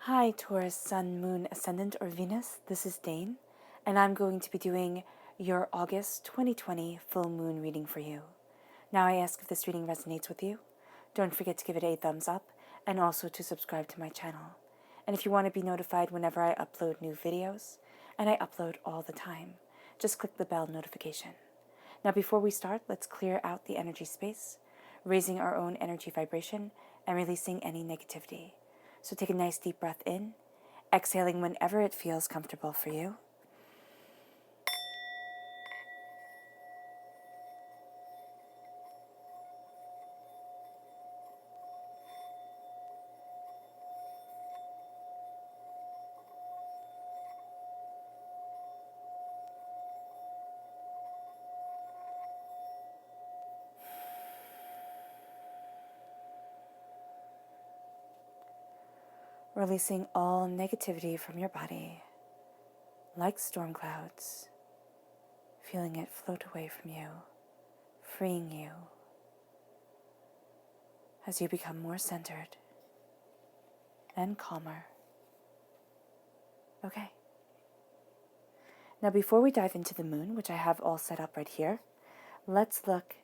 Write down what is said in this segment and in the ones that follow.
Hi Taurus, Sun, Moon, Ascendant, or Venus. This is Dane, and I'm going to be doing your August 2020 full moon reading for you. Now I ask if this reading resonates with you. Don't forget to give it a thumbs up and also to subscribe to my channel. And if you want to be notified whenever I upload new videos, and I upload all the time, just click the bell notification. Now before we start, let's clear out the energy space, raising our own energy vibration and releasing any negativity. So take a nice deep breath in, exhaling whenever it feels comfortable for you. Releasing all negativity from your body, like storm clouds, feeling it float away from you, freeing you as you become more centered and calmer. Okay. Now before we dive into the moon, which I have all set up right here, let's look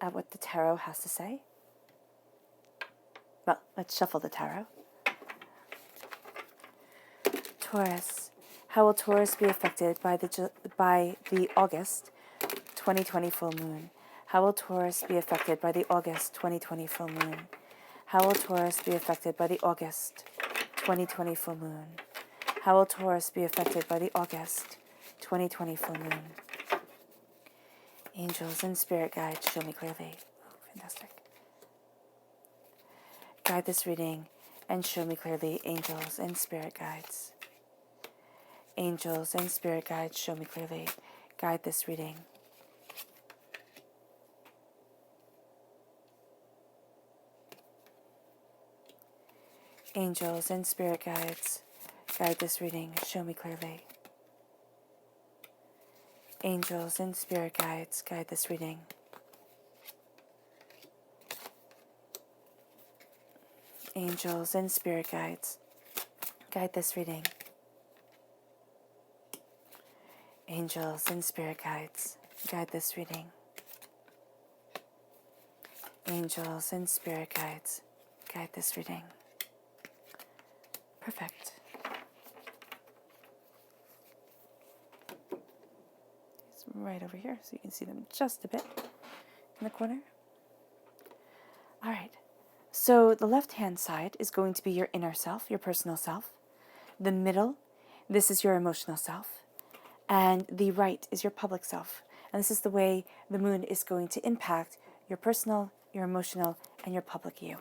at what the tarot has to say. Well, let's shuffle the tarot. Taurus. How will Taurus be affected by the August 2020 full moon? How will Taurus be affected by the August 2020 full moon? How will Taurus be affected by the August 2020 full moon? How will Taurus be affected by the August 2020 full moon? Angels and spirit guides, show me clearly. Oh, fantastic. Guide this reading and show me clearly, angels and spirit guides. Angels and spirit guides, show me clearly. Guide this reading. Angels and spirit guides, guide this reading. Show me clearly. Angels and spirit guides, guide this reading. Angels and spirit guides, guide this reading. Angels and spirit guides, guide this reading. Angels and spirit guides, guide this reading. Perfect. It's right over here, so you can see them just a bit in the corner. All right. So the left-hand side is going to be your inner self, your personal self. The middle, this is your emotional self. And the right is your public self. And this is the way the moon is going to impact your personal, your emotional, and your public you.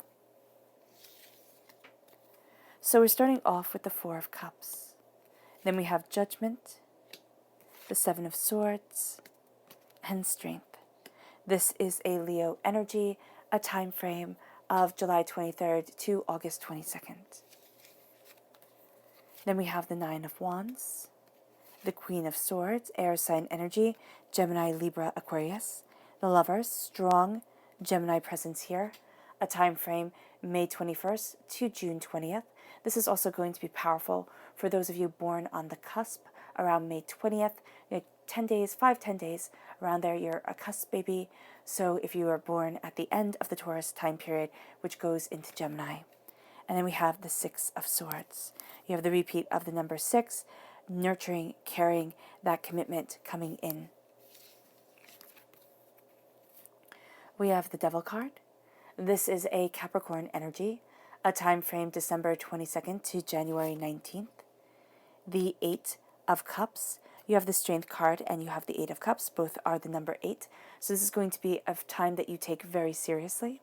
So we're starting off with the Four of Cups. Then we have Judgment, the Seven of Swords, and Strength. This is a Leo energy, a time frame of July 23rd to August 22nd. Then we have the Nine of Wands, the Queen of Swords, air sign energy, Gemini, Libra, Aquarius. The Lovers, strong Gemini presence here. A time frame May 21st to June 20th. This is also going to be powerful for those of you born on the cusp around May 20th. 10 days, 5-10 days, around there, you're a cusp baby. So if you are born at the end of the Taurus time period, which goes into Gemini. And then we have the Six of Swords. You have the repeat of the number 6, nurturing, caring, that commitment coming in. We have the Devil card. This is a Capricorn energy, a time frame December 22nd to January 19th. The Eight of Cups. You have the Strength card and you have the Eight of Cups. Both are the number 8. So this is going to be a time that you take very seriously.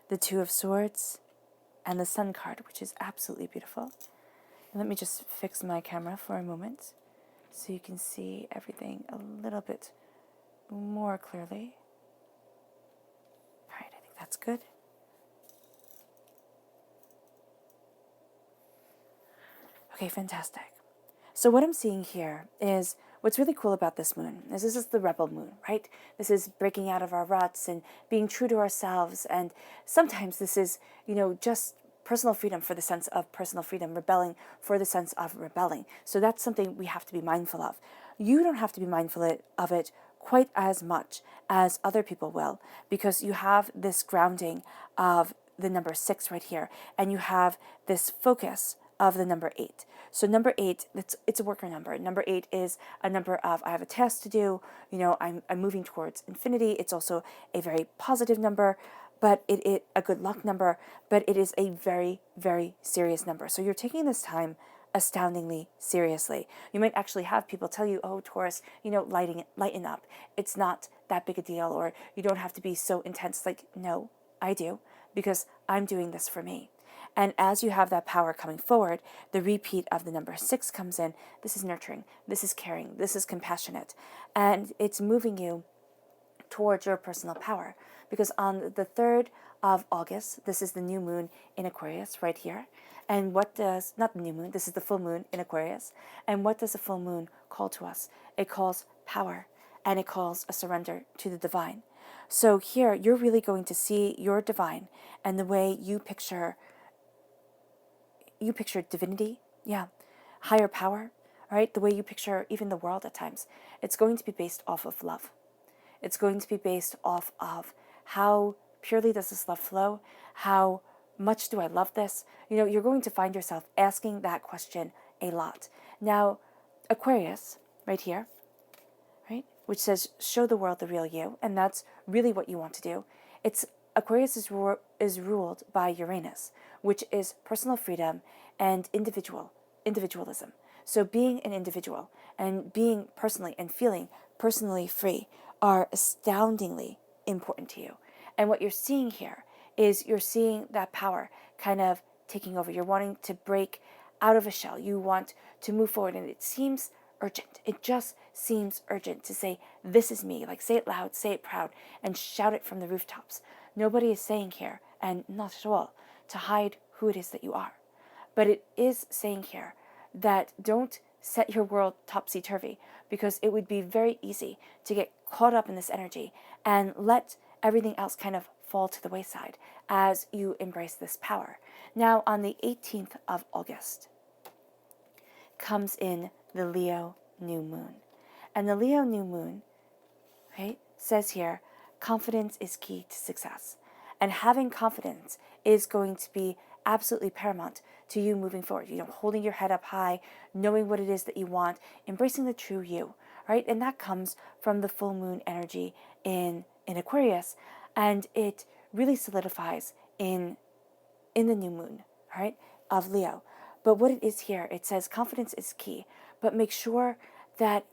The Two of Swords and the Sun card, which is absolutely beautiful. And let me just fix my camera for a moment so you can see everything a little bit more clearly. All right, I think that's good. Okay, fantastic. So what I'm seeing here is what's really cool about this moon is this is the rebel moon, right? This is breaking out of our ruts and being true to ourselves. And sometimes this is, just personal freedom for the sense of personal freedom, rebelling for the sense of rebelling. So that's something we have to be mindful of. You don't have to be mindful of it quite as much as other people will, because you have this grounding of the number 6 right here, and you have this focus of the number 8. So number 8, it's a worker number. Number 8 is a number of, I have a task to do, I'm moving towards infinity. It's also a very positive number, but it a good luck number, but it is a very, very serious number. So you're taking this time astoundingly seriously. You might actually have people tell you, oh, Taurus, lighten up. It's not that big a deal, or you don't have to be so intense. Like, no, I do, because I'm doing this for me. And as you have that power coming forward, the repeat of the number 6 comes in. This is nurturing, this is caring, this is compassionate, and it's moving you towards your personal power. Because on the 3rd of August, this is the new moon in Aquarius right here. And what does, not the new moon, this is the full moon in Aquarius. And what does a full moon call to us? It calls power, and it calls a surrender to the divine. So here, you're really going to see your divine and the way you picture divinity, higher power, right? The way you picture even the world at times. It's going to be based off of love. It's going to be based off of how purely does this love flow? How much do I love this? You're going to find yourself asking that question a lot. Now, Aquarius, right here, right, which says, show the world the real you, and that's really what you want to do. Aquarius is ruled by Uranus, which is personal freedom and individualism. So being an individual and being personally and feeling personally free are astoundingly important to you. And what you're seeing here is you're seeing that power kind of taking over. You're wanting to break out of a shell. You want to move forward, and it seems urgent. It just seems urgent to say, this is me. Like, say it loud, say it proud, and shout it from the rooftops. Nobody is saying here, and not at all, to hide who it is that you are. But it is saying here that don't set your world topsy-turvy, because it would be very easy to get caught up in this energy and let everything else kind of fall to the wayside as you embrace this power. Now, on the 18th of August comes in the Leo new moon. And the Leo new moon, right, says here, confidence is key to success. And having confidence is going to be absolutely paramount to you moving forward. Holding your head up high, knowing what it is that you want, embracing the true you, right? And that comes from the full moon energy in Aquarius, and it really solidifies in the new moon, right, of Leo. But what it is here, it says confidence is key, but make sure that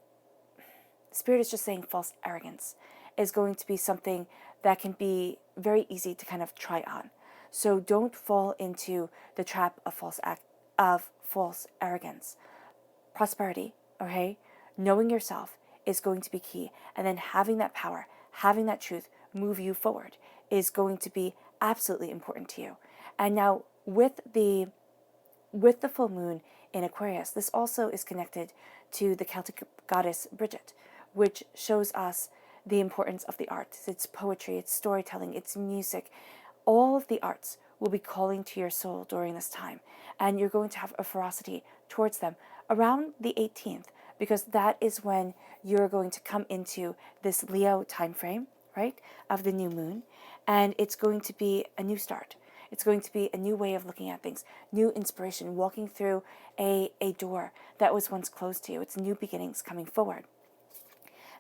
Spirit is just saying false arrogance is going to be something that can be very easy to kind of try on. So don't fall into the trap of false arrogance. Prosperity, okay? Knowing yourself is going to be key, and then having that power, having that truth move you forward is going to be absolutely important to you. And now with the full moon in Aquarius, this also is connected to the Celtic goddess Bridget, which shows us the importance of the arts. It's poetry, it's storytelling, it's music. All of the arts will be calling to your soul during this time, and you're going to have a ferocity towards them around the 18th, because that is when you're going to come into this Leo time frame, right, of the new moon, and it's going to be a new start. It's going to be a new way of looking at things, new inspiration, walking through a door that was once closed to you. It's new beginnings coming forward.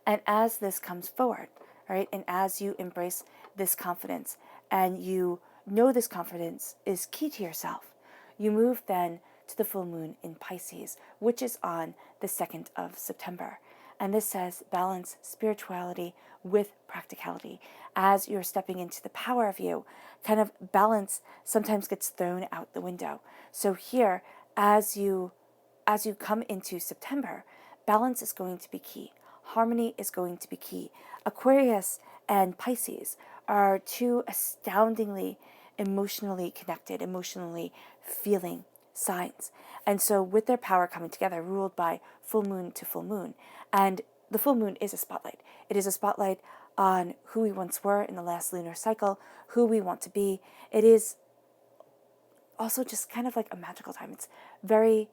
And as this comes forward, right, and as you embrace this confidence and you know this confidence is key to yourself, you move then to the full moon in Pisces, which is on the 2nd of September. And this says balance spirituality with practicality. As you're stepping into the power of you, kind of balance sometimes gets thrown out the window. So here, as you come into September, balance is going to be key. Harmony is going to be key. Aquarius and Pisces are two astoundingly emotionally connected, emotionally feeling signs. And so with their power coming together, ruled by full moon to full moon, and the full moon is a spotlight. It is a spotlight on who we once were in the last lunar cycle, who we want to be. It is also just kind of like a magical time. It's very,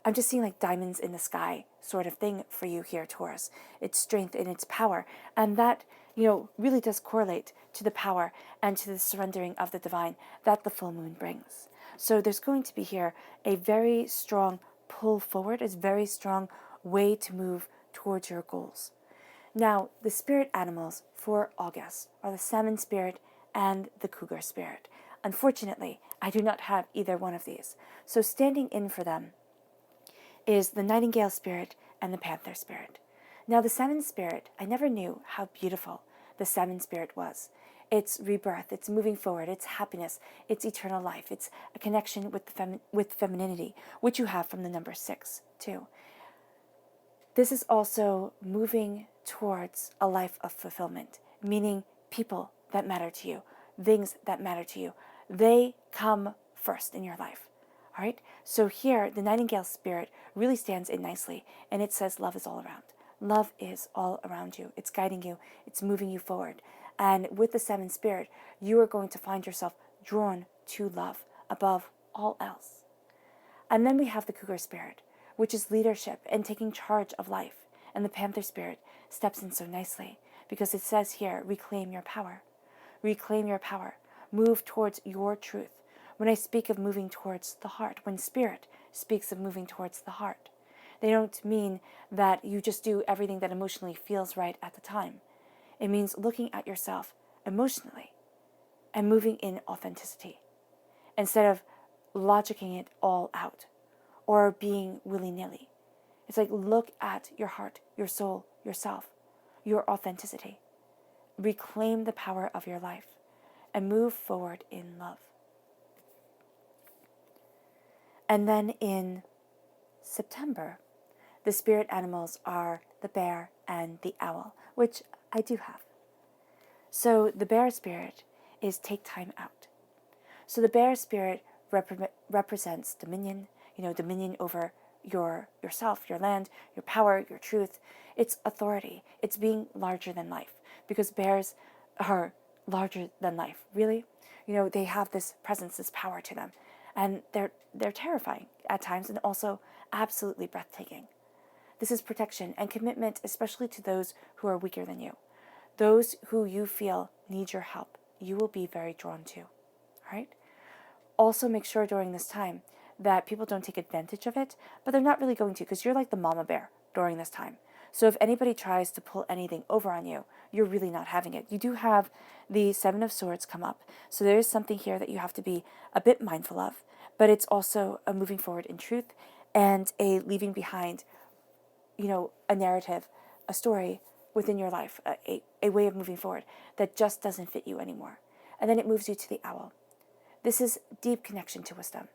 I'm just seeing like diamonds in the sky sort of thing for you here, Taurus. It's strength and its power. And that, really does correlate to the power and to the surrendering of the divine that the full moon brings. So there's going to be here a very strong pull forward, a very strong way to move towards your goals. Now, the spirit animals for August are the salmon spirit and the cougar spirit. Unfortunately, I do not have either one of these. So standing in for them is the nightingale spirit and the panther spirit. Now, the salmon spirit, I never knew how beautiful the salmon spirit was. It's rebirth, it's moving forward, it's happiness, it's eternal life, it's a connection with with femininity, which you have from the number 6 too. This is also moving towards a life of fulfillment, meaning people that matter to you, things that matter to you, they come first in your life. All right? So here, the nightingale spirit really stands in nicely, and it says love is all around. Love is all around you. It's guiding you. It's moving you forward. And with the salmon spirit, you are going to find yourself drawn to love above all else. And then we have the cougar spirit, which is leadership and taking charge of life. And the panther spirit steps in so nicely because it says here, reclaim your power. Reclaim your power. Move towards your truth. When I speak of moving towards the heart, when spirit speaks of moving towards the heart, they don't mean that you just do everything that emotionally feels right at the time. It means looking at yourself emotionally and moving in authenticity instead of logicking it all out or being willy-nilly. It's like look at your heart, your soul, yourself, your authenticity. Reclaim the power of your life and move forward in love. And then in September, the spirit animals are the bear and the owl, which I do have. So the bear spirit is take time out. So the bear spirit represents dominion, dominion over yourself, your land, your power, your truth. It's authority. It's being larger than life because bears are larger than life, really. They have this presence, this power to them. And they're terrifying at times and also absolutely breathtaking. This is protection and commitment, especially to those who are weaker than you. Those who you feel need your help, you will be very drawn to. All right? Also make sure during this time that people don't take advantage of it, but they're not really going to because you're like the mama bear during this time. So if anybody tries to pull anything over on you, you're really not having it. You do have the 7 of Swords come up. So there is something here that you have to be a bit mindful of, but it's also a moving forward in truth and a leaving behind, a narrative, a story within your life, a way of moving forward that just doesn't fit you anymore. And then it moves you to the owl. This is deep connection to wisdom.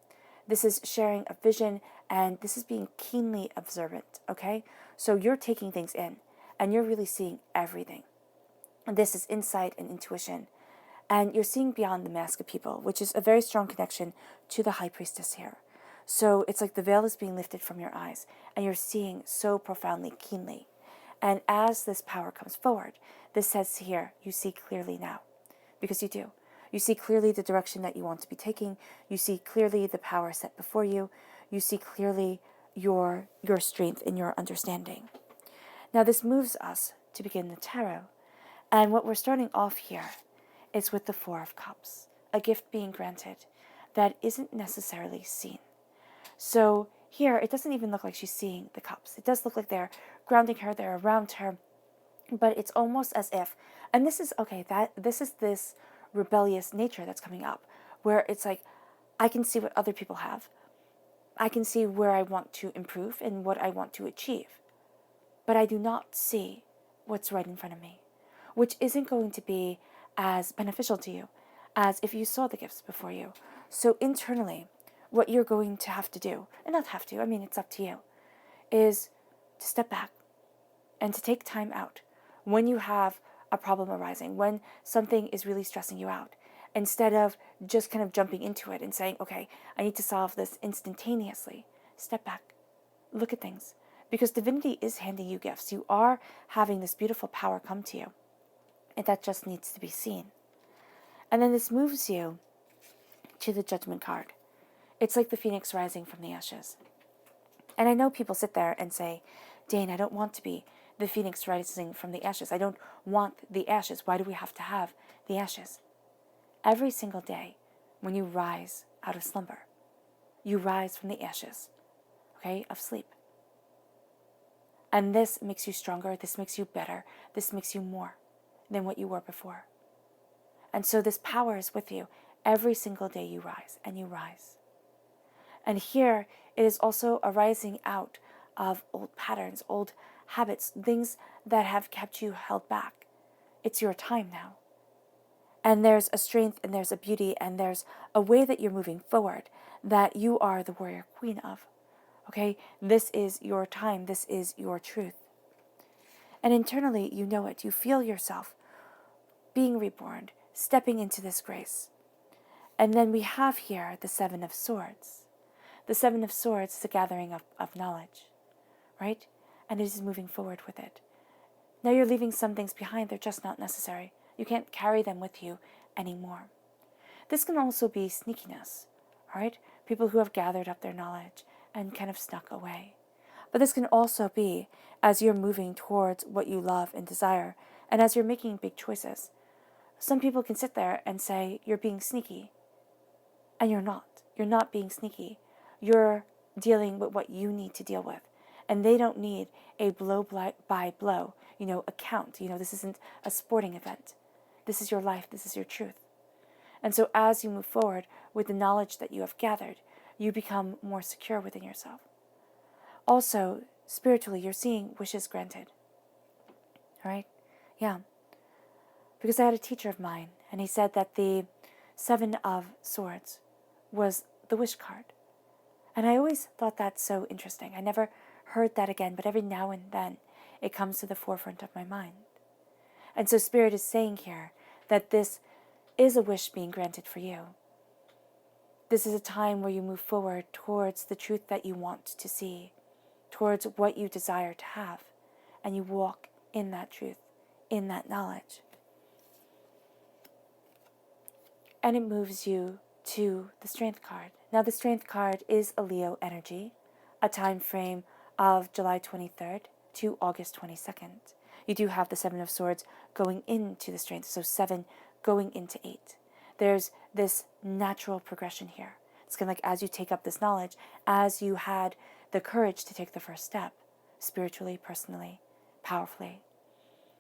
This is sharing a vision, and this is being keenly observant, okay? So you're taking things in, and you're really seeing everything. And this is insight and intuition. And you're seeing beyond the mask of people, which is a very strong connection to the high priestess here. So it's like the veil is being lifted from your eyes, and you're seeing so profoundly, keenly. And as this power comes forward, this says here, you see clearly now, because you do. You see clearly the direction that you want to be taking. You see clearly the power set before you. You see clearly your strength and your understanding. Now this moves us to begin the tarot. And what we're starting off here is with the 4 of Cups, a gift being granted that isn't necessarily seen. So here, it doesn't even look like she's seeing the cups. It does look like they're grounding her, they're around her, but it's almost as if, and this is, okay, this is this rebellious nature that's coming up, where it's like, I can see what other people have. I can see where I want to improve and what I want to achieve, but I do not see what's right in front of me, which isn't going to be as beneficial to you as if you saw the gifts before you. So internally, what you're going to have to do, and not have to, I mean, it's up to you, is to step back and to take time out when you have a problem arising, when something is really stressing you out, instead of just kind of jumping into it and saying, okay, I need to solve this instantaneously. Step back, look at things, because divinity is handing you gifts. You are having this beautiful power come to you, and that just needs to be seen. And then this moves you to the Judgment card. It's like the phoenix rising from the ashes. And I know people sit there and say, Dane, I don't want to be the phoenix rising from the ashes. I don't want the ashes. Why do we have to have the ashes? Every single day when you rise out of slumber, you rise from the ashes, okay, of sleep. And this makes you stronger. This makes you better. This makes you more than what you were before. And so this power is with you every single day you rise and you rise. And here it is also a rising out of old patterns, old habits, things that have kept you held back. It's your time now. And there's a strength and there's a beauty and there's a way that you're moving forward that you are the warrior queen of. Okay? This is your time. This is your truth. And internally, you know it. You feel yourself being reborn, stepping into this grace. And then we have here the Seven of Swords. The Seven of Swords is a gathering of knowledge, right? And it is moving forward with it. Now you're leaving some things behind. They're just not necessary. You can't carry them with you anymore. This can also be sneakiness, all right? People who have gathered up their knowledge and kind of snuck away. But this can also be as you're moving towards what you love and desire, and as you're making big choices. Some people can sit there and say, you're being sneaky. And you're not. You're not being sneaky. You're dealing with what you need to deal with. And they don't need a blow-by-blow, account. This isn't a sporting event. This is your life. This is your truth. And so as you move forward with the knowledge that you have gathered, you become more secure within yourself. Also, spiritually, you're seeing wishes granted. All right? Yeah. Because I had a teacher of mine, and he said that the Seven of Swords was the wish card. And I always thought that's so interesting. I never heard that again, but every now and then it comes to the forefront of my mind. And so Spirit is saying here that this is a wish being granted for you. This is a time where you move forward towards the truth that you want to see, towards what you desire to have, and you walk in that truth, in that knowledge. And it moves you to the Strength card. Now the Strength card is a Leo energy, a time frame of July 23rd to August 22nd. You do have the Seven of Swords going into the Strength, so 7 going into 8. There's this natural progression here. It's kind of like as you take up this knowledge, as you had the courage to take the first step, spiritually, personally, powerfully,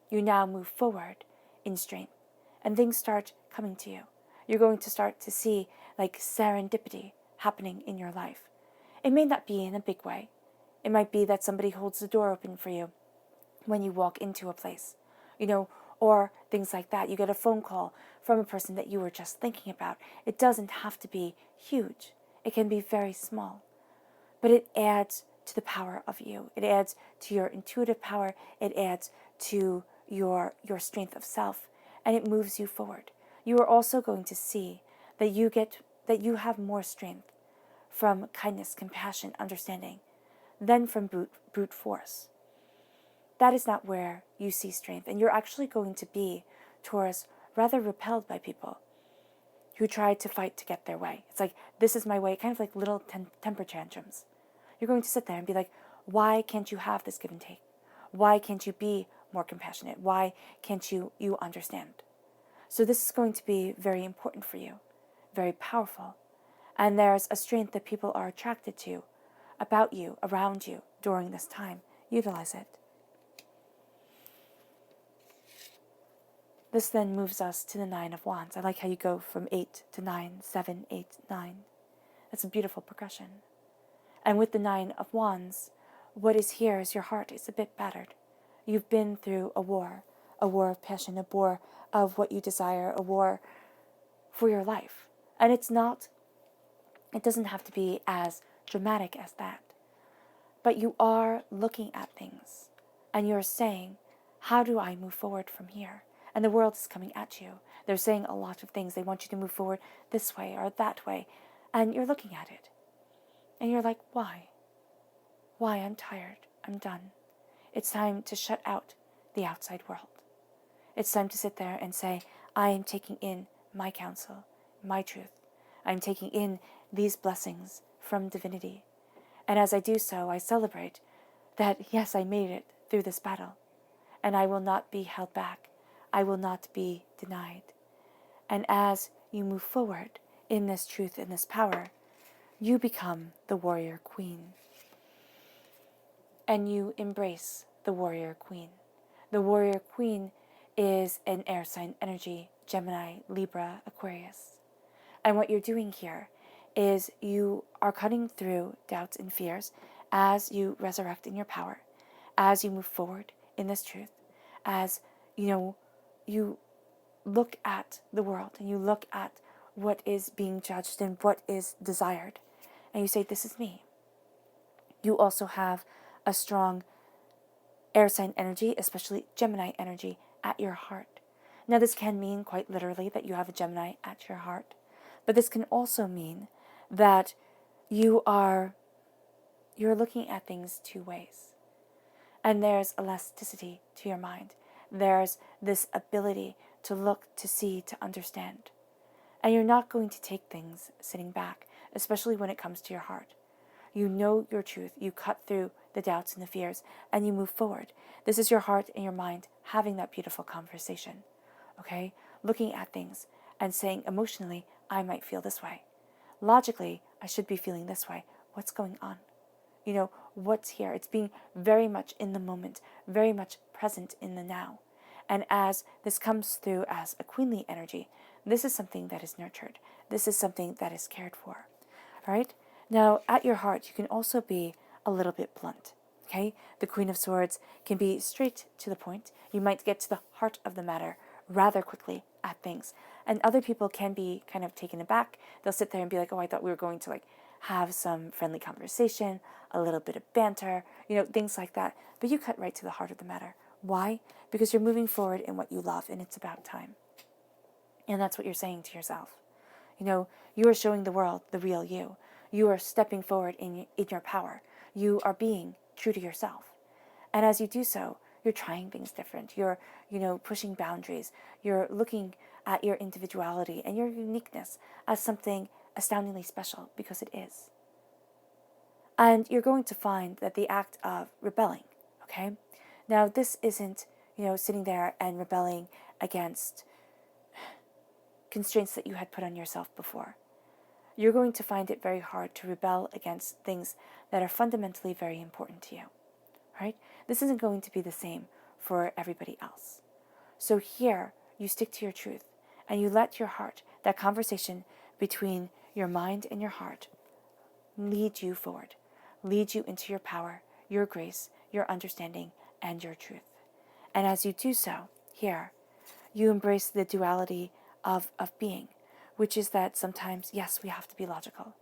you now move forward in strength, and things start coming to you. You're going to start to see like serendipity happening in your life. It may not be in a big way. It might be that somebody holds the door open for you when you walk into a place, or things like that. You get a phone call from a person that you were just thinking about. It doesn't have to be huge. It can be very small, but it adds to the power of you. It adds to your intuitive power. It adds to your strength of self, and it moves you forward. You are also going to see that you have more strength from kindness, compassion, understanding than from brute force. That is not where you see strength, and you're actually going to be, Taurus, rather repelled by people who try to fight to get their way. It's like, this is my way, kind of like little temper tantrums. You're going to sit there and be like, why can't you have this give and take? Why can't you be more compassionate? Why can't you understand? So this is going to be very important for you, very powerful. And there's a strength that people are attracted to about you, around you during this time. Utilize it. This then moves us to the Nine of Wands. I like how you go from 8 to 9, 7, 8, 9. That's a beautiful progression. And with the Nine of Wands, what is here is your heart is a bit battered. You've been through a war of passion, a war of what you desire, a war for your life. And it doesn't have to be as dramatic as that. But you are looking at things and you're saying, how do I move forward from here? And the world is coming at you. They're saying a lot of things. They want you to move forward this way or that way. And you're looking at it. And you're like, why? Why? I'm tired. I'm done. It's time to shut out the outside world. It's time to sit there and say, I am taking in my counsel, my truth. I'm taking in these blessings from divinity. And as I do so, I celebrate that, yes, I made it through this battle. And I will not be held back. I will not be denied. And as you move forward in this truth, in this power, you become the warrior queen. And you embrace the warrior queen. The warrior queen is an air sign energy, Gemini, Libra, Aquarius. And what you're doing here is you are cutting through doubts and fears as you resurrect in your power, as you move forward in this truth, as you look at the world and you look at what is being judged and what is desired, and you say, this is me. You also have a strong air sign energy, especially Gemini energy, at your heart. Now, this can mean quite literally that you have a Gemini at your heart, but this can also mean that you're looking at things two ways. And there's elasticity to your mind. There's this ability to look, to see, to understand. And you're not going to take things sitting back, especially when it comes to your heart. You know your truth. You cut through the doubts and the fears, and you move forward. This is your heart and your mind having that beautiful conversation, okay? Looking at things and saying emotionally, I might feel this way. Logically, I should be feeling this way. What's going on? What's here? It's being very much in the moment, very much present in the now. And as this comes through as a queenly energy, this is something that is nurtured. This is something that is cared for, all right? Now, at your heart, you can also be a little bit blunt, okay? The Queen of Swords can be straight to the point. You might get to the heart of the matter rather quickly at things. And other people can be kind of taken aback. They'll sit there and be like, oh, I thought we were going to have some friendly conversation, a little bit of banter, things like that. But you cut right to the heart of the matter. Why? Because you're moving forward in what you love, and it's about time. And that's what you're saying to yourself. You are showing the world the real you. You are stepping forward in your power. You are being true to yourself. And as you do so, you're trying things different. You're, pushing boundaries. You're looking at your individuality and your uniqueness as something astoundingly special, because it is. And you're going to find that the act of rebelling, okay? Now, this isn't, sitting there and rebelling against constraints that you had put on yourself before. You're going to find it very hard to rebel against things that are fundamentally very important to you, right? This isn't going to be the same for everybody else. So here, you stick to your truth, and you let your heart, that conversation between your mind and your heart, lead you forward, lead you into your power, your grace, your understanding, and your truth. And as you do so, here, you embrace the duality of being, which is that sometimes, yes, we have to be logical.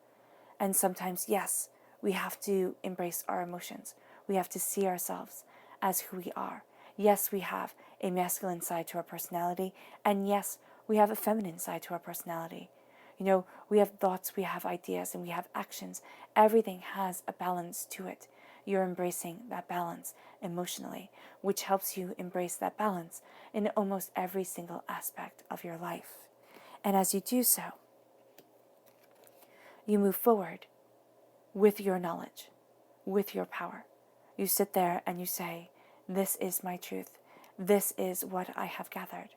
And sometimes, yes, we have to embrace our emotions. We have to see ourselves as who we are. Yes, we have a masculine side to our personality. And yes, we have a feminine side to our personality. We have thoughts, we have ideas, and we have actions. Everything has a balance to it. You're embracing that balance emotionally, which helps you embrace that balance in almost every single aspect of your life. And as you do so, you move forward with your knowledge, with your power. You sit there and you say, this is my truth. This is what I have gathered.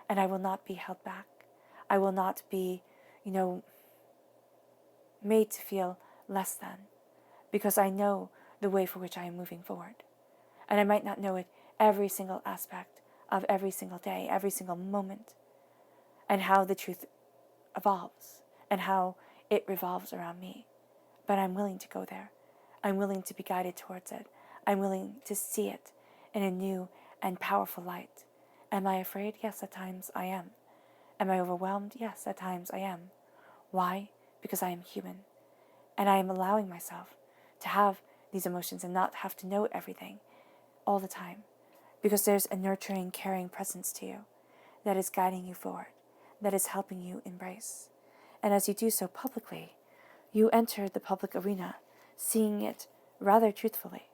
And I will not be held back. I will not be, made to feel less than, because I know the way for which I am moving forward. And I might not know it every single aspect of every single day, every single moment, and how the truth evolves and how it revolves around me. But I'm willing to go there. I'm willing to be guided towards it. I'm willing to see it in a new and powerful light. Am I afraid? Yes, at times I am. Am I overwhelmed? Yes, at times I am. Why? Because I am human. And I am allowing myself to have these emotions and not have to know everything all the time. Because there's a nurturing, caring presence to you. that is guiding you forward, that is helping you embrace. And as you do so publicly, you enter the public arena, seeing it rather truthfully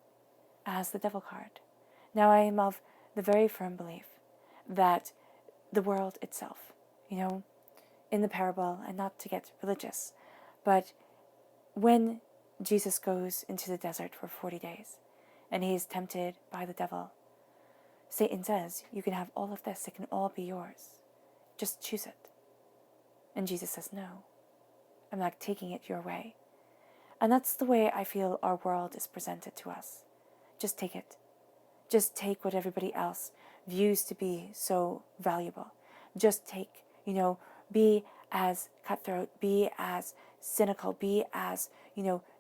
as the Devil card. Now, I am of the very firm belief that the world itself, in the parable, and not to get religious, but when Jesus goes into the desert for 40 days and he is tempted by the devil, Satan says, you can have all of this, it can all be yours. Just choose it. And Jesus says, no, I'm not taking it your way. And that's the way I feel our world is presented to us. Just take it. Just take what everybody else views to be so valuable. Just take, be as cutthroat, be as cynical, be as,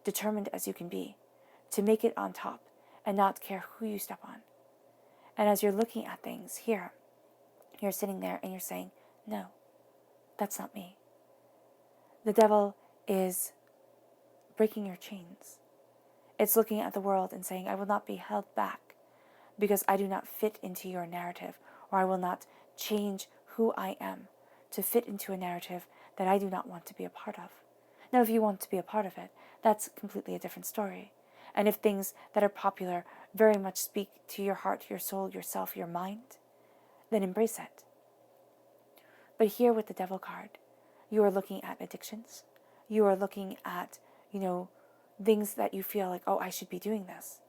determined as you can be to make it on top and not care who you step on. And as you're looking at things here, you're sitting there and you're saying, no, that's not me. The devil is breaking your chains. It's looking at the world and saying, I will not be held back because I do not fit into your narrative, or I will not change who I am to fit into a narrative that I do not want to be a part of. Now, if you want to be a part of it, that's completely a different story. And if things that are popular very much speak to your heart, your soul, yourself, your mind, then embrace it. But here with the Devil card, you are looking at addictions. You are looking at, things that you feel like, oh, I should be doing this.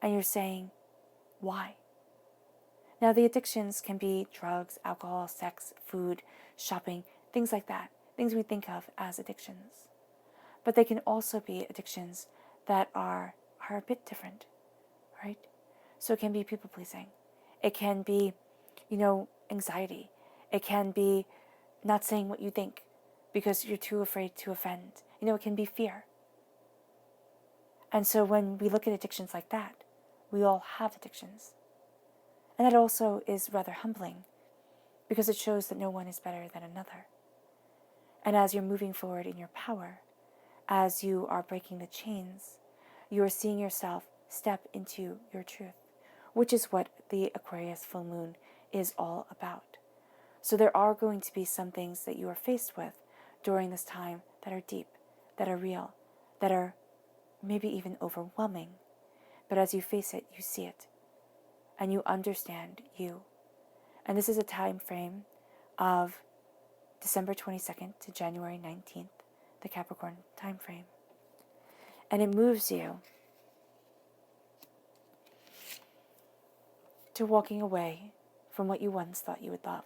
And you're saying, why? Now, the addictions can be drugs, alcohol, sex, food, shopping, things like that, things we think of as addictions. But they can also be addictions that are a bit different, right? So it can be people-pleasing. It can be, anxiety. It can be not saying what you think because you're too afraid to offend. It can be fear. And so when we look at addictions like that, we all have addictions. And that also is rather humbling because it shows that no one is better than another. And as you're moving forward in your power, as you are breaking the chains, you are seeing yourself step into your truth, which is what the Aquarius full moon is all about. So there are going to be some things that you are faced with during this time that are deep, that are real, that are maybe even overwhelming. But as you face it, you see it, and you understand you. And this is a time frame of December 22nd to January 19th, the Capricorn time frame. And it moves you to walking away from what you once thought you would love.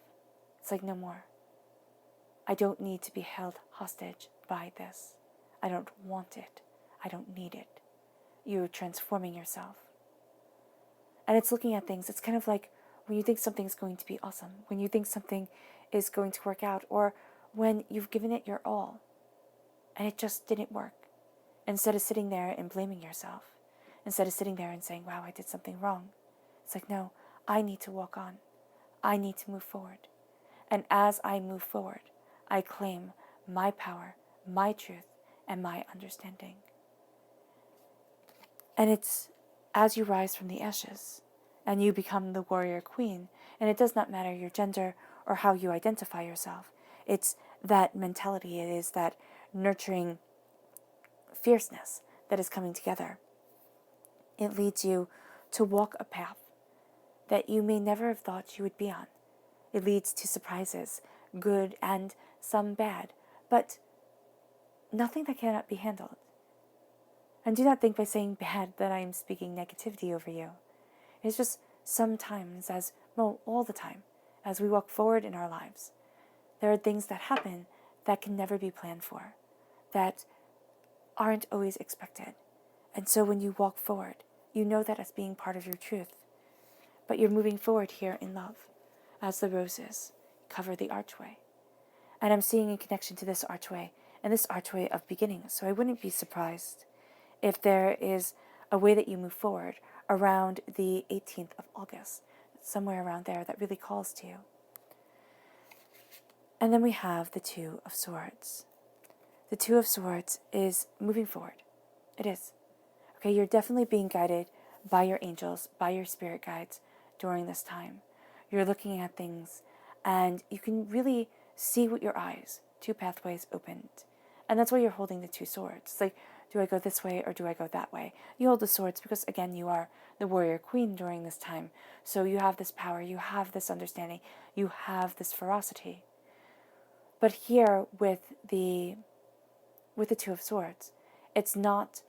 It's like, no more. I don't need to be held hostage by this. I don't want it. I don't need it. You're transforming yourself. And it's looking at things. It's kind of like when you think something's going to be awesome, when you think something is going to work out, or when you've given it your all and it just didn't work. Instead of sitting there and blaming yourself, instead of sitting there and saying, wow, I did something wrong. It's like, no, I need to walk on. I need to move forward. And as I move forward, I claim my power, my truth, and my understanding. And it's as you rise from the ashes and you become the warrior queen, and it does not matter your gender or how you identify yourself. It's that mentality. It is that nurturing fierceness that is coming together. It leads you to walk a path that you may never have thought you would be on. It leads to surprises, good and some bad, but nothing that cannot be handled. And do not think by saying bad that I am speaking negativity over you. It's just sometimes, all the time, as we walk forward in our lives, there are things that happen that can never be planned for, that aren't always expected. And so when you walk forward, you know that as being part of your truth. But you're moving forward here in love, as the roses cover the archway. And I'm seeing a connection to this archway, and this archway of beginnings. So I wouldn't be surprised if there is a way that you move forward around the 18th of August, somewhere around there that really calls to you. And then we have the Two of Swords. The Two of Swords is moving forward. It is. Okay, you're definitely being guided by your angels, by your spirit guides during this time. You're looking at things and you can really see with your eyes, two pathways opened. And that's why you're holding the two swords. It's like, do I go this way or do I go that way? You hold the swords because, again, you are the warrior queen during this time. So you have this power, you have this understanding, you have this ferocity. But here with the Two of Swords, it's not,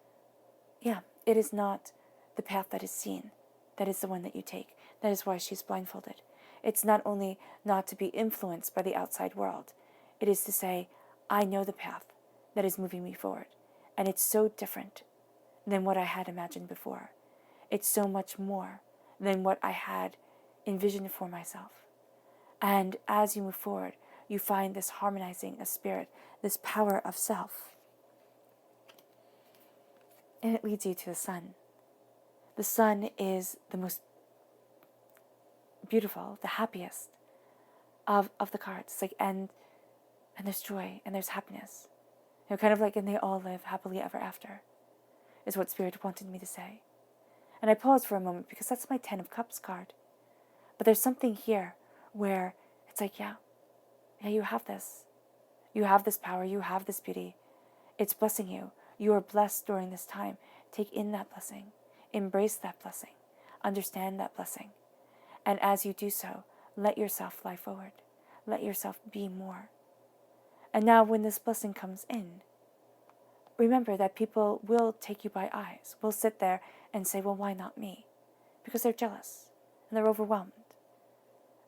it is not the path that is seen. That is the one that you take. That is why she's blindfolded. It's not only not to be influenced by the outside world. It is to say, I know the path that is moving me forward. And it's so different than what I had imagined before. It's so much more than what I had envisioned for myself. And as you move forward, you find this harmonizing of spirit, this power of self. And it leads you to the sun. The sun is the most beautiful, the happiest of the cards. It's like, and there's joy and there's happiness. Kind of like, and they all live happily ever after, is what Spirit wanted me to say. And I paused for a moment because that's my 10 of Cups card. But there's something here where it's like, yeah, you have this. You have this power, you have this beauty. It's blessing you. You are blessed during this time. Take in that blessing. Embrace that blessing. Understand that blessing. And as you do so, let yourself fly forward. Let yourself be more. And now when this blessing comes in, remember that people will take you by eyes, will sit there and say, well, why not me? Because they're jealous and they're overwhelmed.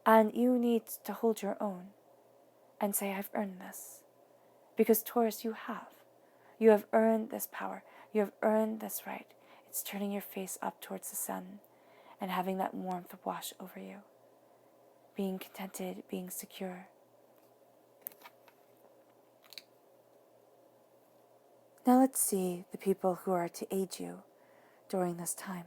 And you need to hold your own and say, I've earned this. Because Taurus, you have. You have earned this power. You have earned this right. It's turning your face up towards the sun and having that warmth wash over you. Being contented, being secure. Now let's see the people who are to aid you during this time.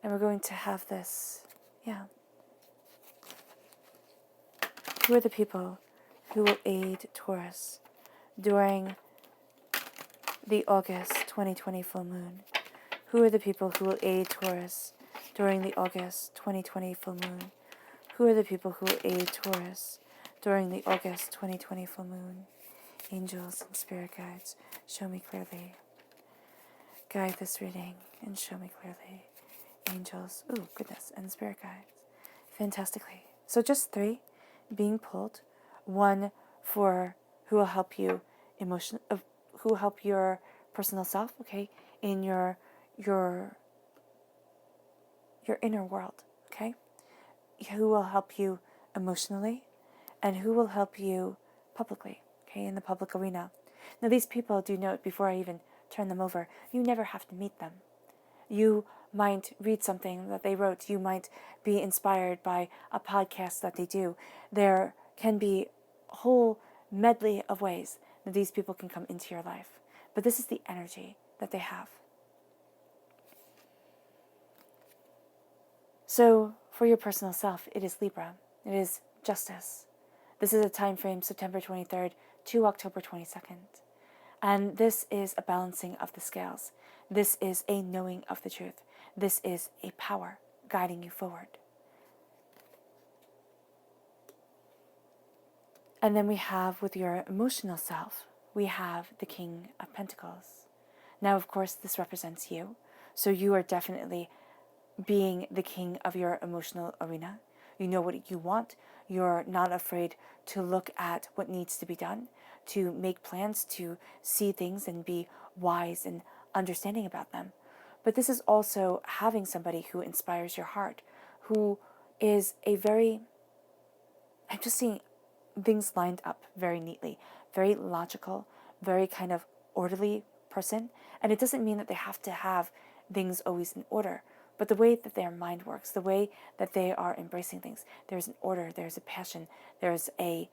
And we're going to have this, Who are the people who will aid Taurus during the August 2020 full moon? Who are the people who will aid Taurus during the August 2020 full moon? Who are the people who will aid Taurus during the August 2020 full moon? Angels and spirit guides, show me clearly. Guide this reading and show me clearly. Angels, goodness, and spirit guides. Fantastically. So just 3 being pulled. 1 for who will help you who will help your personal self, in your inner world, Who will help you emotionally, and who will help you publicly, in the public arena. Now these people, do note before I even turn them over, you never have to meet them. You might read something that they wrote. You might be inspired by a podcast that they do. There can be a whole medley of ways that these people can come into your life. But this is the energy that they have. So for your personal self, it is Libra. It is justice. This is a time frame, September 23rd to October 22nd. And this is a balancing of the scales. This is a knowing of the truth. This is a power guiding you forward. And then we have, with your emotional self, we have the King of Pentacles. Now, of course, this represents you. So you are definitely being the king of your emotional arena. You know what you want. You're not afraid to look at what needs to be done, to make plans, to see things and be wise and understanding about them. But this is also having somebody who inspires your heart, who is I'm just seeing things lined up very neatly, very logical, very kind of orderly person. And it doesn't mean that they have to have things always in order, but the way that their mind works, the way that they are embracing things, there's an order, there's a passion, there's a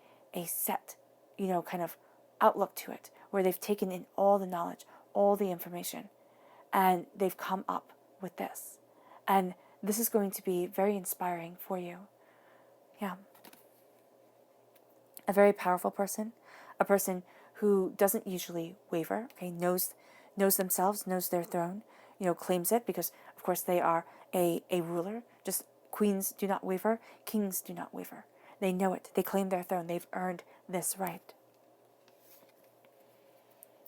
set, kind of outlook to it, where they've taken in all the knowledge, all the information, and they've come up with this. And this is going to be very inspiring for you. Yeah. A very powerful person, a person who doesn't usually waver, knows themselves, knows their throne, claims it because, of course, they are a ruler, just Queens do not waver. Kings do not waver. They know it. They claim their throne. They've earned this right.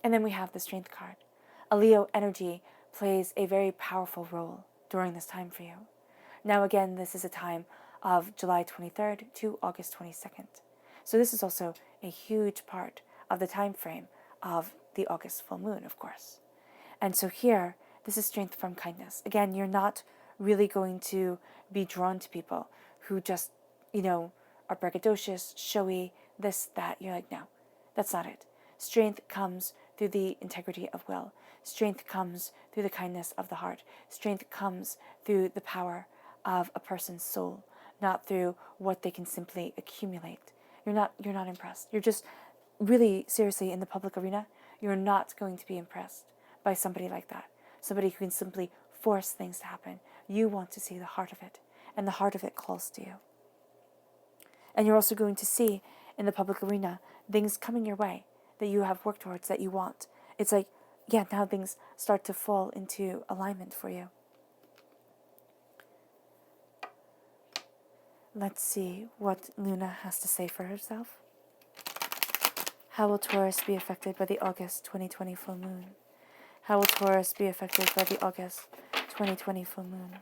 And then we have the Strength card. A Leo energy plays a very powerful role during this time for you. Now again, this is a time of July 23rd to August 22nd. So this is also a huge part of the time frame of the August full moon, of course. And so here, this is strength from kindness. Again, you're not really going to be drawn to people who just, are braggadocious, showy, this, that. You're like, no, that's not it. Strength comes through the integrity of will. Strength comes through the kindness of the heart. Strength comes through the power of a person's soul, not through what they can simply accumulate. You're not impressed. You're just really, seriously, in the public arena, you're not going to be impressed by somebody like that. Somebody who can simply force things to happen. You want to see the heart of it, and the heart of it calls to you. And you're also going to see in the public arena things coming your way that you have worked towards, that you want. It's like, yeah, now things start to fall into alignment for you. Let's see what Luna has to say for herself. How will Taurus be affected by the August 2020 full moon? How will Taurus be affected by the August 2020 full moon?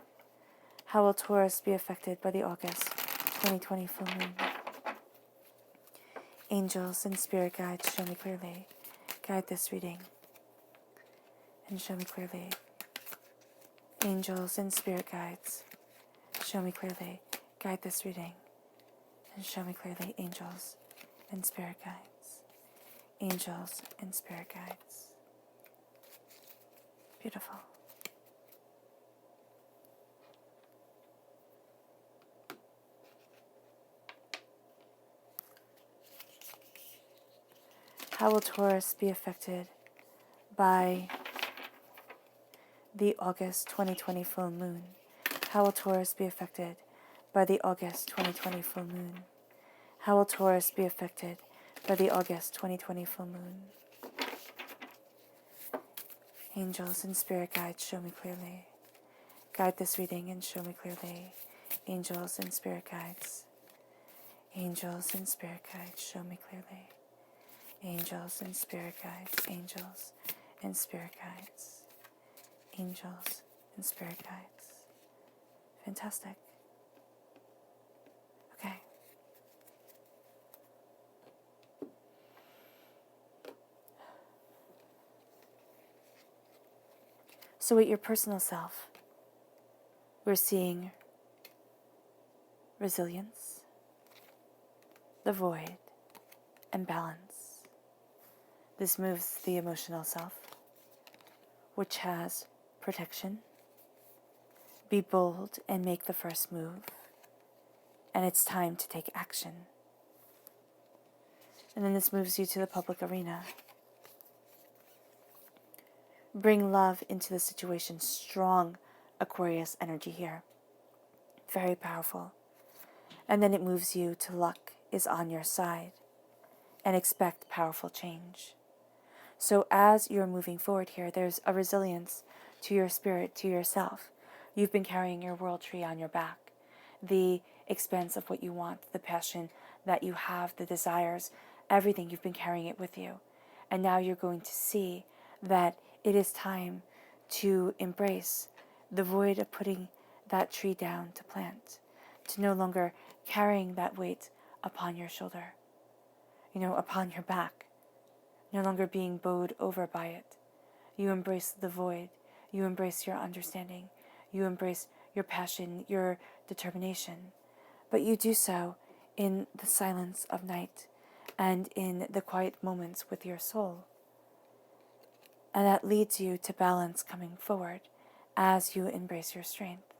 How will Taurus be affected by the August 2020 full moon? Angels and spirit guides, show me clearly. Guide this reading and show me clearly. Angels and spirit guides, show me clearly. Guide this reading and show me clearly. Angels and spirit guides. Angels and spirit guides. Beautiful. How will Taurus be affected by the August 2020 full moon? How will Taurus be affected by the August 2020 full moon? How will Taurus be affected by the August 2020 full moon? Angels and spirit guides, show me clearly. Guide this reading and show me clearly. Angels and spirit guides. Angels and spirit guides, show me clearly. Angels and spirit guides. Angels and spirit guides. Angels and spirit guides. Fantastic. Okay. So at your personal self, we're seeing resilience, the void, and balance. This moves the emotional self, which has protection. Be bold and make the first move. And it's time to take action. And then this moves you to the public arena. Bring love into the situation. Strong Aquarius energy here. Very powerful. And then it moves you to luck is on your side. And expect powerful change. So as you're moving forward here, there's a resilience to your spirit, to yourself. You've been carrying your world tree on your back. The expanse of what you want, the passion that you have, the desires, everything, you've been carrying it with you. And now you're going to see that it is time to embrace the void of putting that tree down to plant, to no longer carrying that weight upon your shoulder, upon your back. No longer being bowed over by it. You embrace the void. You embrace your understanding. You embrace your passion, your determination. But you do so in the silence of night and in the quiet moments with your soul. And that leads you to balance coming forward as you embrace your strength.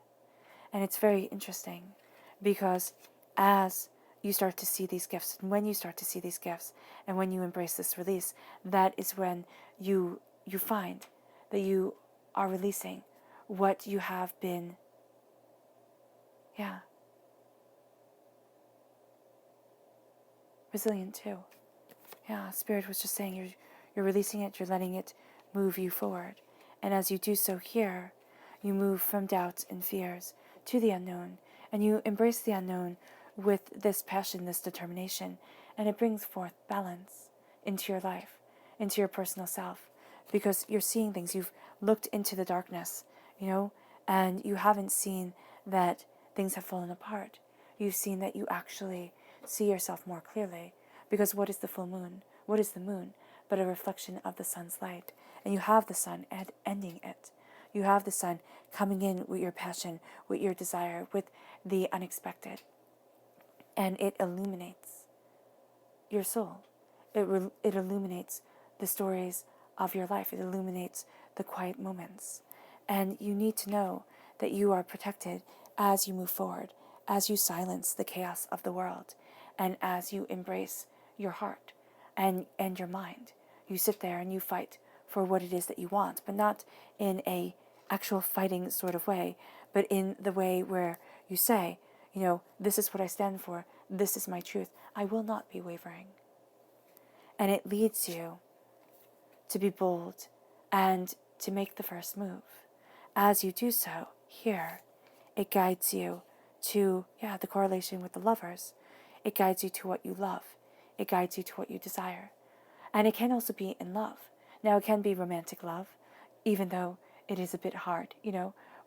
And it's very interesting because as you start to see these gifts, and when you start to see these gifts, and when you embrace this release, that is when you find that you are releasing what you have been, resilient to. Spirit was just saying you're releasing it, you're letting it move you forward. And as you do so here, you move from doubts and fears to the unknown, And you embrace the unknown with this passion, this determination, and it brings forth balance into your life, into your personal self, because you're seeing things. You've looked into the darkness, and you haven't seen that things have fallen apart. You've seen that you actually see yourself more clearly, because what is the full moon? What is the moon but a reflection of the sun's light? And you have the sun ending it. You have the sun coming in with your passion, with your desire, with the unexpected. And it illuminates your soul. It illuminates the stories of your life. It illuminates the quiet moments. And you need to know that you are protected as you move forward, as you silence the chaos of the world, and as you embrace your heart and your mind. You sit there and you fight for what it is that you want, but not in a actual fighting sort of way, but in the way where you say, this is what I stand for, this is my truth, I will not be wavering. And it leads you to be bold and to make the first move. As you do so, here, it guides you to, the correlation with the lovers. It guides you to what you love. It guides you to what you desire. And it can also be in love. Now, it can be romantic love, even though it is a bit hard,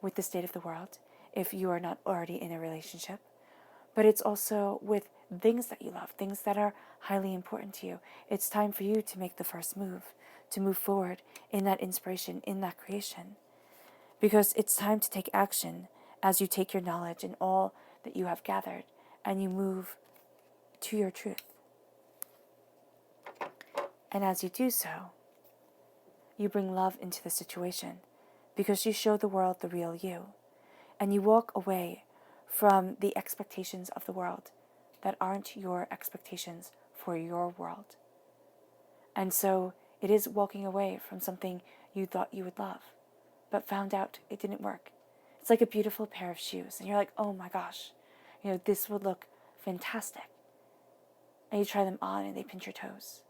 with the state of the world, if you are not already in a relationship. But it's also with things that you love, things that are highly important to you. It's time for you to make the first move, to move forward in that inspiration, in that creation. Because it's time to take action as you take your knowledge and all that you have gathered and you move to your truth. And as you do so, you bring love into the situation because you show the world the real you. And you walk away from the expectations of the world that aren't your expectations for your world. And so it is walking away from something you thought you would love, but found out it didn't work. It's like a beautiful pair of shoes, and you're like, oh my gosh, this would look fantastic. And you try them on and they pinch your toes.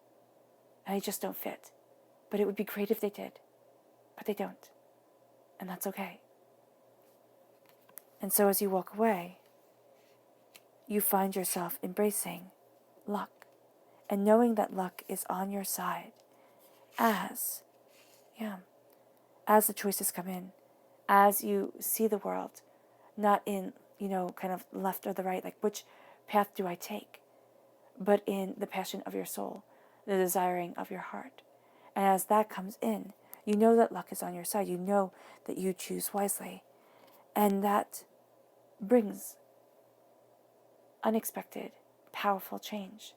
And they just don't fit. But it would be great if they did. But they don't. And that's okay. And so as you walk away, you find yourself embracing luck and knowing that luck is on your side as the choices come in, as you see the world, not in, kind of left or the right, like which path do I take, but in the passion of your soul, the desiring of your heart. And as that comes in, you know that luck is on your side. You know that you choose wisely. And that brings unexpected, powerful change.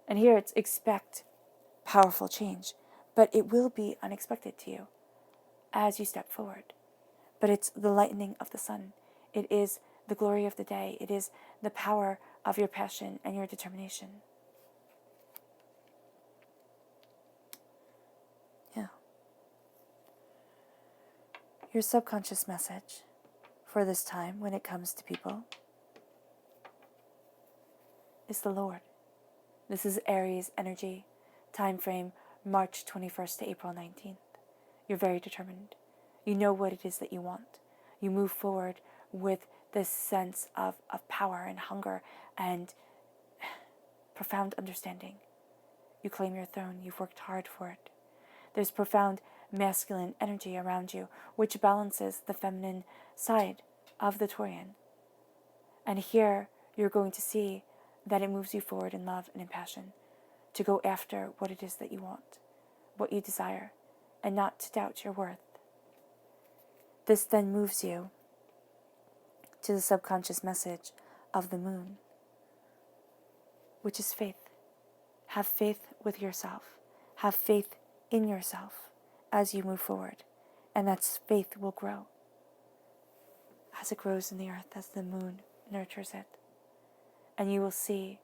And here it's expect powerful change, but it will be unexpected to you as you step forward. But it's the lightning of the sun. It is the glory of the day. It is the power of your passion and your determination. Your subconscious message for this time when it comes to people is the Lord. This is Aries Energy, time frame March 21st to April 19th. You're very determined. You know what it is that you want. You move forward with this sense of power and hunger and profound understanding. You claim your throne. You've worked hard for it. There's profound masculine energy around you, which balances the feminine side of the Taurian. And here you're going to see that it moves you forward in love and in passion, to go after what it is that you want, what you desire, and not to doubt your worth. This then moves you to the subconscious message of the moon, which is faith. Have faith with yourself. Have faith in yourself as you move forward, and that faith will grow as it grows in the earth, as the moon nurtures it. And you will see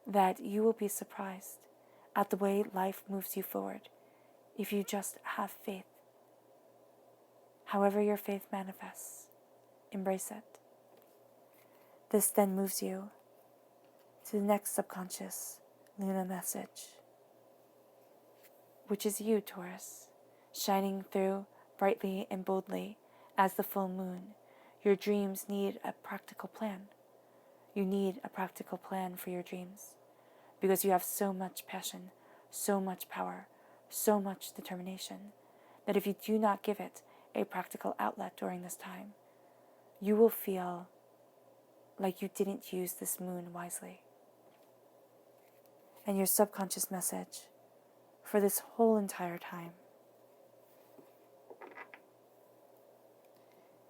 that you will be surprised at the way life moves you forward if you just have faith. However your faith manifests, embrace it. This then moves you to the next subconscious Luna message, which is you, Taurus, shining through brightly and boldly as the full moon. Your dreams need a practical plan. You need a practical plan for your dreams because you have so much passion, so much power, so much determination that if you do not give it a practical outlet during this time, you will feel like you didn't use this moon wisely. And your subconscious message for this whole entire time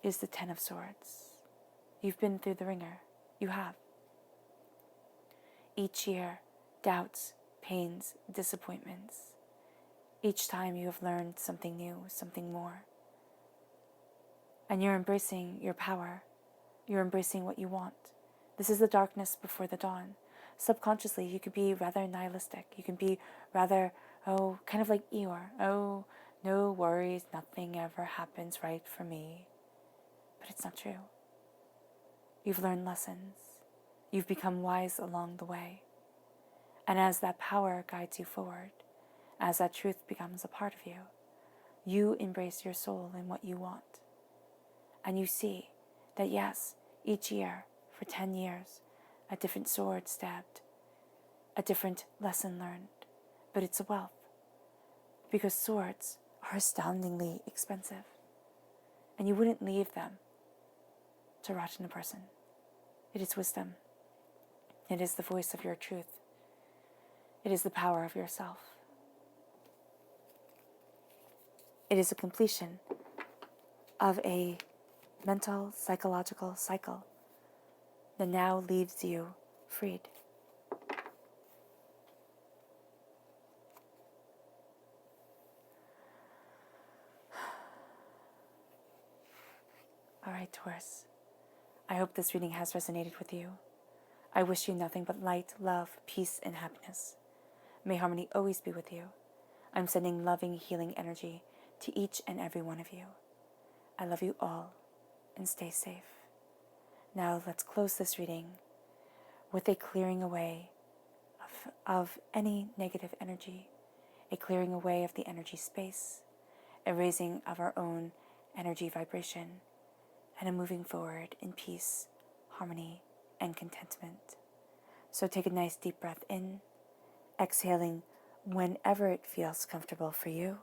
is the Ten of Swords. You've been through the ringer. You have. Each year, doubts, pains, disappointments. Each time you have learned something new, something more. And you're embracing your power. You're embracing what you want. This is the darkness before the dawn. Subconsciously, you could be rather nihilistic. You can be rather, kind of like Eeyore. Oh, no worries, nothing ever happens right for me. But it's not true. You've learned lessons. You've become wise along the way. And as that power guides you forward, as that truth becomes a part of you, you embrace your soul in what you want. And you see that yes, each year, for 10 years, a different sword stabbed, a different lesson learned, but it's a wealth. Because swords are astoundingly expensive. And you wouldn't leave them to rot in a person. It is wisdom. It is the voice of your truth. It is the power of yourself. It is a completion of a mental, psychological cycle that now leaves you freed. All right, Taurus. I hope this reading has resonated with you. I wish you nothing but light, love, peace, and happiness. May harmony always be with you. I'm sending loving, healing energy to each and every one of you. I love you all, and stay safe. Now let's close this reading with a clearing away of any negative energy, a clearing away of the energy space, a raising of our own energy vibration, and a moving forward in peace, harmony, and contentment. So take a nice deep breath in, exhaling whenever it feels comfortable for you,